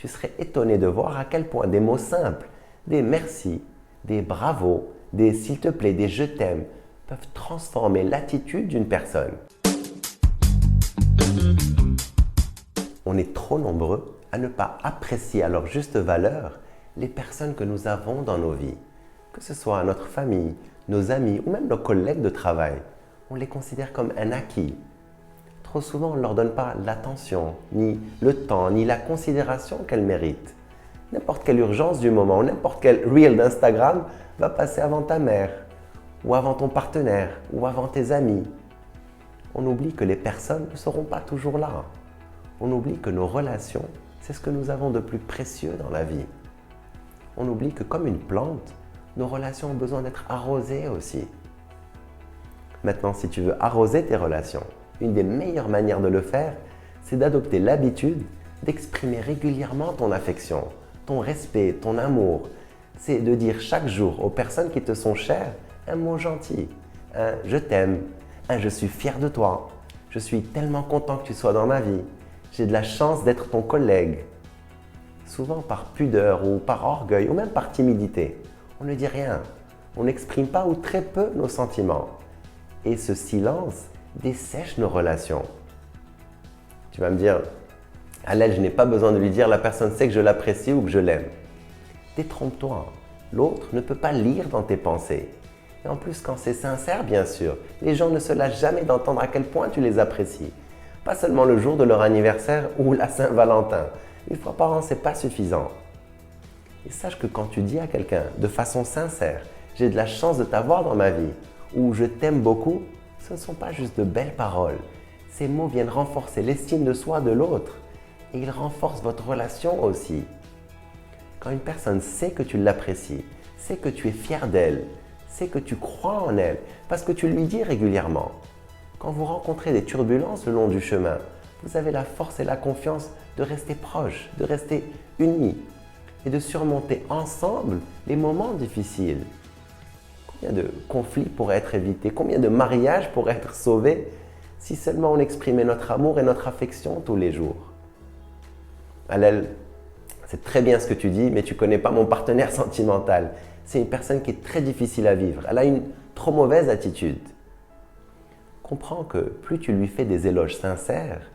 Tu serais étonné de voir à quel point des mots simples, des merci, des bravo, des s'il te plaît, des je t'aime peuvent transformer l'attitude d'une personne. On est trop nombreux à ne pas apprécier à leur juste valeur les personnes que nous avons dans nos vies. Que ce soit notre famille, nos amis ou même nos collègues de travail, on les considère comme un acquis. Trop souvent, on ne leur donne pas l'attention, ni le temps, ni la considération qu'elles méritent. N'importe quelle urgence du moment, n'importe quel reel d'Instagram va passer avant ta mère, ou avant ton partenaire, ou avant tes amis. On oublie que les personnes ne seront pas toujours là. On oublie que nos relations, c'est ce que nous avons de plus précieux dans la vie. On oublie que comme une plante, nos relations ont besoin d'être arrosées aussi. Maintenant, si tu veux arroser tes relations, une des meilleures manières de le faire, c'est d'adopter l'habitude d'exprimer régulièrement ton affection, ton respect, ton amour. C'est de dire chaque jour aux personnes qui te sont chères un mot gentil, un « je t'aime », un « je suis fier de toi », « je suis tellement content que tu sois dans ma vie », « j'ai de la chance d'être ton collègue ». Souvent par pudeur ou par orgueil ou même par timidité, on ne dit rien, on n'exprime pas ou très peu nos sentiments. Et ce silence dessèche nos relations. Tu vas me dire, Allel, je n'ai pas besoin de lui dire, la personne sait que je l'apprécie ou que je l'aime. Détrompe-toi, l'autre ne peut pas lire dans tes pensées. Et en plus, quand c'est sincère, bien sûr, les gens ne se lâchent jamais d'entendre à quel point tu les apprécies. Pas seulement le jour de leur anniversaire ou la Saint-Valentin. Une fois par an, ce n'est pas suffisant. Et sache que quand tu dis à quelqu'un de façon sincère, j'ai de la chance de t'avoir dans ma vie, ou je t'aime beaucoup, ce ne sont pas juste de belles paroles. Ces mots viennent renforcer l'estime de soi de l'autre et ils renforcent votre relation aussi. Quand une personne sait que tu l'apprécies, sait que tu es fier d'elle, sait que tu crois en elle, parce que tu lui dis régulièrement. Quand vous rencontrez des turbulences le long du chemin, vous avez la force et la confiance de rester proches, de rester unis et de surmonter ensemble les moments difficiles. Combien de conflits pourraient être évités? Combien de mariages pourraient être sauvés si seulement on exprimait notre amour et notre affection tous les jours? Allel, c'est très bien ce que tu dis, mais tu ne connais pas mon partenaire sentimental. C'est une personne qui est très difficile à vivre. Elle a une trop mauvaise attitude. Comprends que plus tu lui fais des éloges sincères,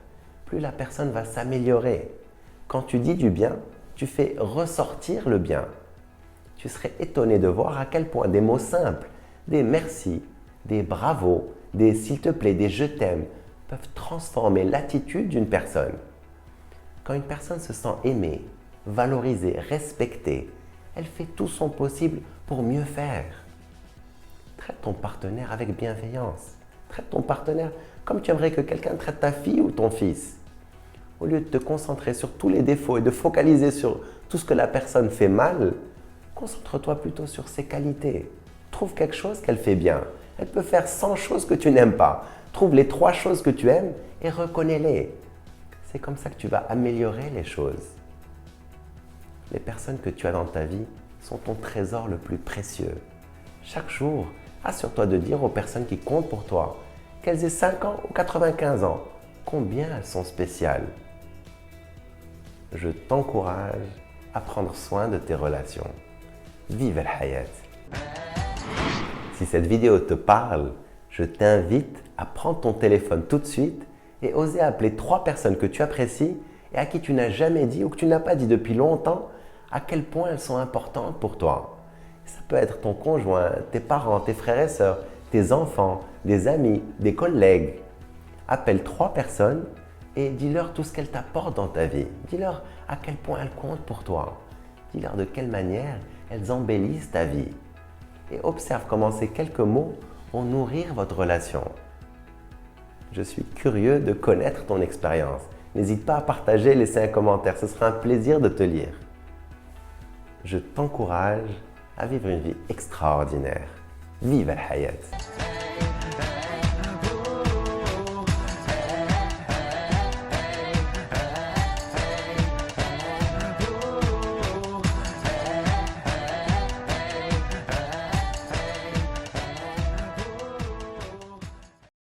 plus la personne va s'améliorer. Quand tu dis du bien, tu fais ressortir le bien. Tu serais étonné de voir à quel point des mots simples, des merci, des bravo, des s'il te plaît, des je t'aime peuvent transformer l'attitude d'une personne. Quand une personne se sent aimée, valorisée, respectée, elle fait tout son possible pour mieux faire. Traite ton partenaire avec bienveillance. Traite ton partenaire comme tu aimerais que quelqu'un traite ta fille ou ton fils. Au lieu de te concentrer sur tous les défauts et de focaliser sur tout ce que la personne fait mal, concentre-toi plutôt sur ses qualités. Trouve quelque chose qu'elle fait bien. Elle peut faire 100 choses que tu n'aimes pas. Trouve les 3 choses que tu aimes et reconnais-les. C'est comme ça que tu vas améliorer les choses. Les personnes que tu as dans ta vie sont ton trésor le plus précieux. Chaque jour, assure-toi de dire aux personnes qui comptent pour toi, qu'elles aient 5 ans ou 95 ans, combien elles sont spéciales. Je t'encourage à prendre soin de tes relations. Vive el-Hayat! Si cette vidéo te parle, je t'invite à prendre ton téléphone tout de suite et oser appeler 3 personnes que tu apprécies et à qui tu n'as jamais dit ou que tu n'as pas dit depuis longtemps à quel point elles sont importantes pour toi. Ça peut être ton conjoint, tes parents, tes frères et sœurs, tes enfants, des amis, des collègues. Appelle 3 personnes et dis-leur tout ce qu'elles t'apportent dans ta vie. Dis-leur à quel point elles comptent pour toi. Dis-leur de quelle manière elles embellissent ta vie. Et observe comment ces quelques mots vont nourrir votre relation. Je suis curieux de connaître ton expérience. N'hésite pas à partager, laisser un commentaire. Ce sera un plaisir de te lire. Je t'encourage à vivre une vie extraordinaire. Vive el-Hayat!